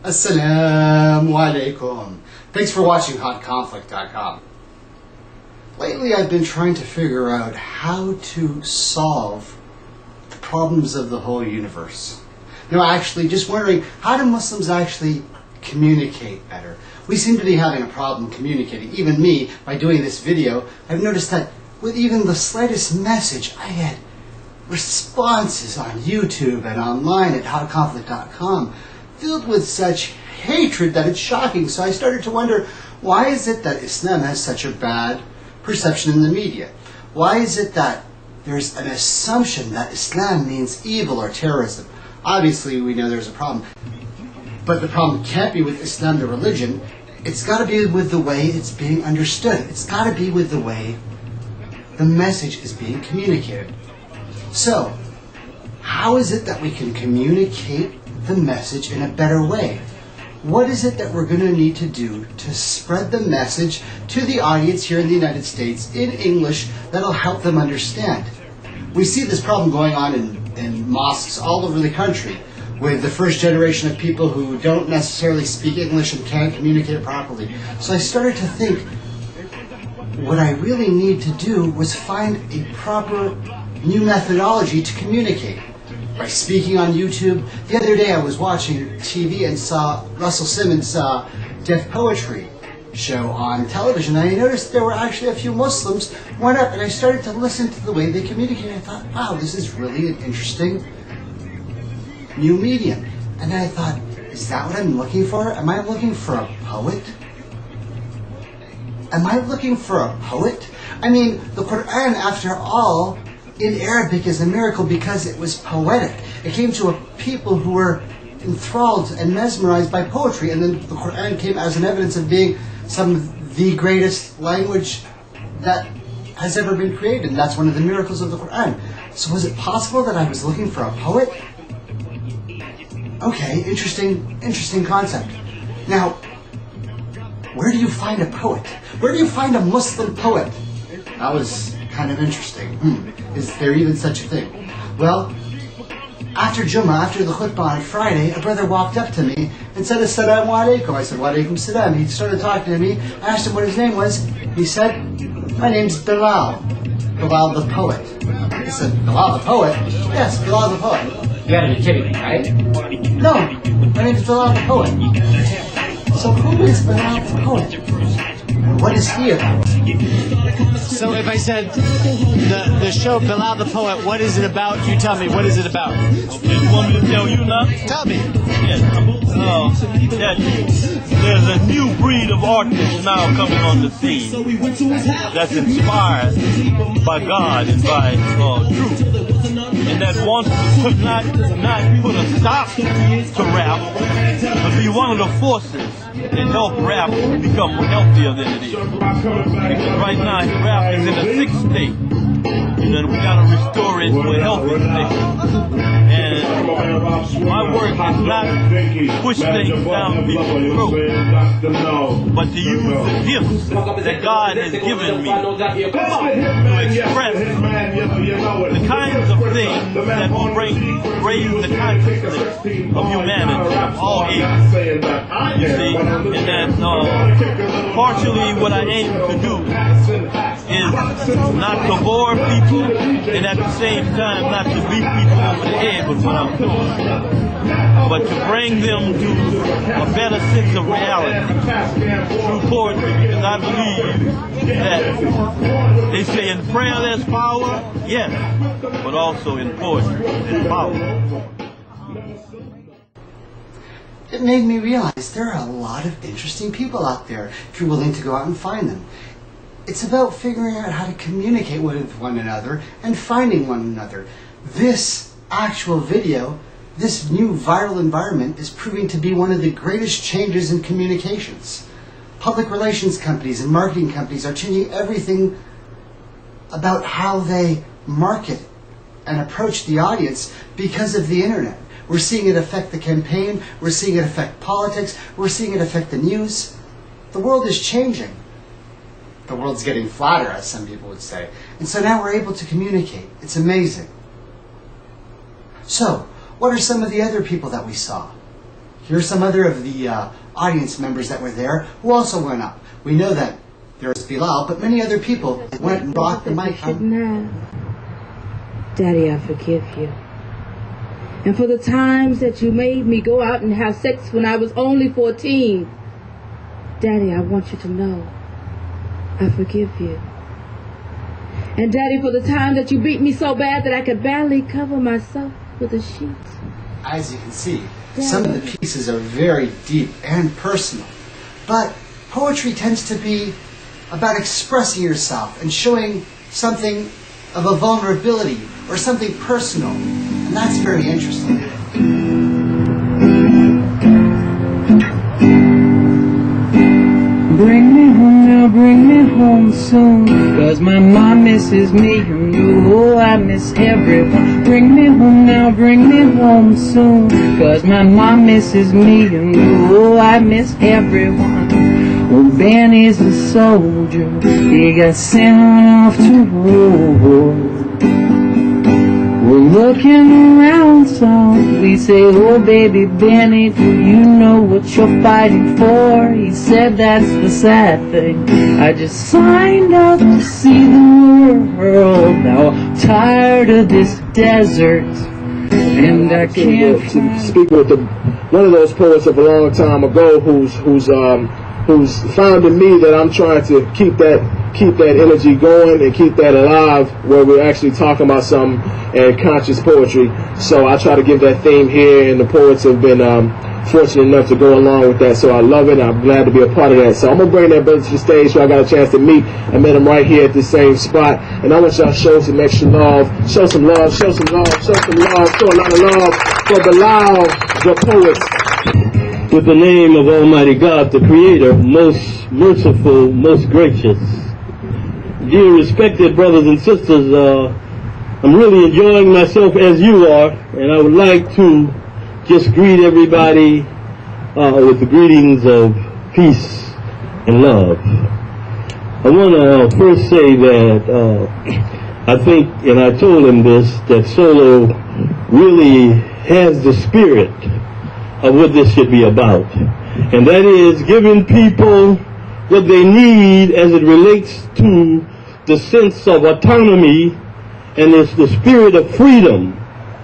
Assalamu alaikum. Thanks for watching HotConflict.com. Lately I've been trying to figure out how to solve the problems of the whole universe. Actually just wondering, how do Muslims actually communicate better? We seem to be having a problem communicating. Even me, by doing this video, I've noticed that with even the slightest message, I get responses on YouTube and online at HotConflict.com filled with such hatred that it's shocking. So I started to wonder, why is it that Islam has such a bad perception in the media? Why is it that there's an assumption that Islam means evil or terrorism? Obviously we know there's a problem, but the problem can't be with Islam the religion. It's got to be with the way it's being understood. It's got to be with the way the message is being communicated. So how is it that we can communicate the message in a better way? What is it that we're going to need to do to spread the message to the audience here in the United States in English that'll help them understand? We see this problem going on in mosques all over the country with the first generation of people who don't necessarily speak English and can't communicate it properly. So I started to think, what I really need to do was find a proper new methodology to communicate. By speaking on YouTube. The other day I was watching TV and saw Russel Simmons Def Poetry show on television, and I noticed there were actually a few Muslims went up, and I started to listen to the way they communicated. I thought, wow, this is really an interesting new medium. And then I thought, is that what I'm looking for? Am I looking for a poet? Am I looking for a poet? I mean, the Quran, after all, in Arabic is a miracle because it was poetic. It came to a people who were enthralled and mesmerized by poetry, and then the Quran came as an evidence of being some of the greatest language that has ever been created. And that's one of the miracles of the Quran. So was it possible that I was looking for a poet? Okay, interesting concept. Now, where do you find a poet? Where do you find a Muslim poet? That was kind of interesting. Is there even such a thing? Well, after Jummah, after the khutbah on Friday, a brother walked up to me and said, Assalamu alaikum. I said, Wa alaikum salam. He started talking to me. I asked him what his name was. He said, my name's Bilal. Bilal the Poet. I said, Bilal the Poet? Yes, Bilal the Poet. You gotta be kidding me, right? No, my name's Bilal the Poet. So who is Bilal the Poet? And what is he about? So if I said the show Bilal the Poet, what is it about? You tell me, what is it about? You want me to tell you now? Tell me. There's a new breed of artists now coming on the scene that's inspired by God and by truth, and that wants to not put a stop to rap, but be one of the forces that help rap become healthier than it is. Because right now rap is in a sick state, and then we gotta restore it to a healthy state. And my work is not to push things down people's throats, but to use the gifts that God has given me to express the kinds of things that will raise the consciousness of humanity of all ages. You see, and that partially what I aim to do is not to bore people, and at the same time not to beat people over the head with what I'm doing, but to bring them to a better sense of reality through poetry, because I believe that they say in prayer there's power, yes, but also in poetry there's power. It made me realize there are a lot of interesting people out there if you're willing to go out and find them. It's about figuring out how to communicate with one another and finding one another. This actual video, this new viral environment, is proving to be one of the greatest changes in communications. Public relations companies and marketing companies are changing everything about how they market and approach the audience because of the internet. We're seeing it affect the campaign, we're seeing it affect politics, we're seeing it affect the news. The world is changing. The world's getting flatter, as some people would say. And so now we're able to communicate. It's amazing. So, what are some of the other people that we saw? Here's some other of the audience members that were there who also went up. We know that there's Bilal, but many other people went and brought the mic. Daddy, I forgive you. And for the times that you made me go out and have sex when I was only 14. Daddy, I want you to know, I forgive you. And Daddy, for the time that you beat me so bad that I could barely cover myself with a sheet. As you can see, some of the pieces are very deep and personal. But poetry tends to be about expressing yourself and showing something of a vulnerability or something personal. And that's very interesting. Bring me home now, bring me home soon, 'cause my mom misses me and you, oh, I miss everyone. Bring me home now, bring me home soon, 'cause my mom misses me and you, oh, I miss everyone. Well, Benny's a soldier, he got sent off to war. We're looking around some, we say, oh baby Benny, do you know what you're fighting for? He said, that's the sad thing, I just signed up to see the world. Now I'm tired of this desert, and I can't to speak with one of those poets of a long time ago who's found in me that I'm trying to keep that energy going and keep that alive, where we're actually talking about some and conscious poetry. So I try to give that theme here, and the poets have been fortunate enough to go along with that. So I love it, and I'm glad to be a part of that. So I'm gonna bring that brother to the stage so I got a chance to meet. I met him right here at the same spot, and I want y'all to show some extra love, show some love, show some love, show some love, show a lot of love for Bilal the Poet. With the name of Almighty God, the Creator, most merciful, most gracious. Dear respected brothers and sisters, I'm really enjoying myself as you are, and I would like to just greet everybody with the greetings of peace and love. I want to first say that I think, and I told him this, that solo really has the spirit of what this should be about, and that is giving people what they need as it relates to the sense of autonomy and it's the spirit of freedom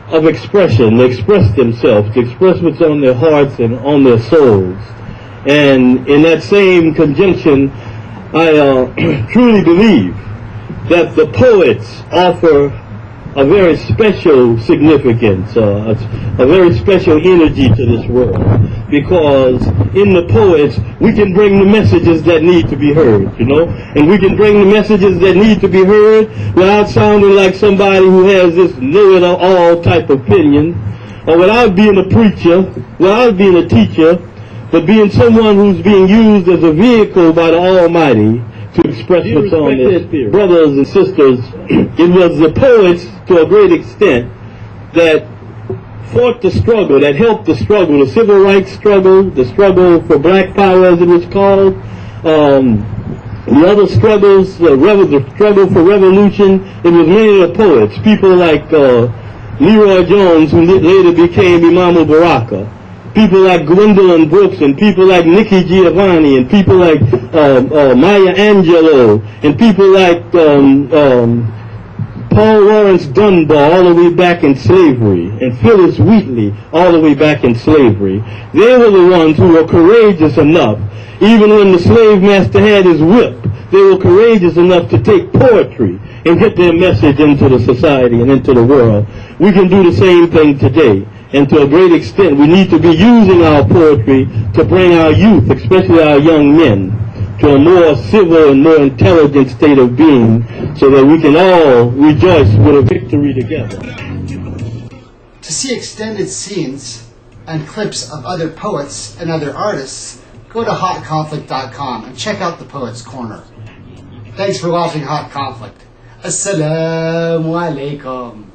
of expression, to express themselves, to express what's on their hearts and on their souls. And in that same conjunction, I truly believe that the poets offer a very special significance, a very special energy to this world, because in the poets we can bring the messages that need to be heard, you know, and we can bring the messages that need to be heard without sounding like somebody who has this know-it-all type opinion, or without being a preacher, without being a teacher, but being someone who's being used as a vehicle by the Almighty to express what's on their spirit. Brothers and sisters, it was the poets, to a great extent, that fought the struggle, that helped the struggle, the civil rights struggle, the struggle for black power as it was called, the other struggles, the struggle for revolution. It was many of the poets, people like Leroy Jones, who later became Imam Baraka, people like Gwendolyn Brooks, and people like Nikki Giovanni, and people like Maya Angelou, and people like Paul Lawrence Dunbar, all the way back in slavery, and Phyllis Wheatley, all the way back in slavery. They were the ones who were courageous enough, even when the slave master had his whip, they were courageous enough to take poetry and get their message into the society and into the world. We can do the same thing today. And to a great extent, we need to be using our poetry to bring our youth, especially our young men, to a more civil and more intelligent state of being, so that we can all rejoice with a victory together. To see extended scenes and clips of other poets and other artists, go to HotConflict.com and check out the Poets Corner. Thanks for watching Hot Conflict. Assalamu alaikum.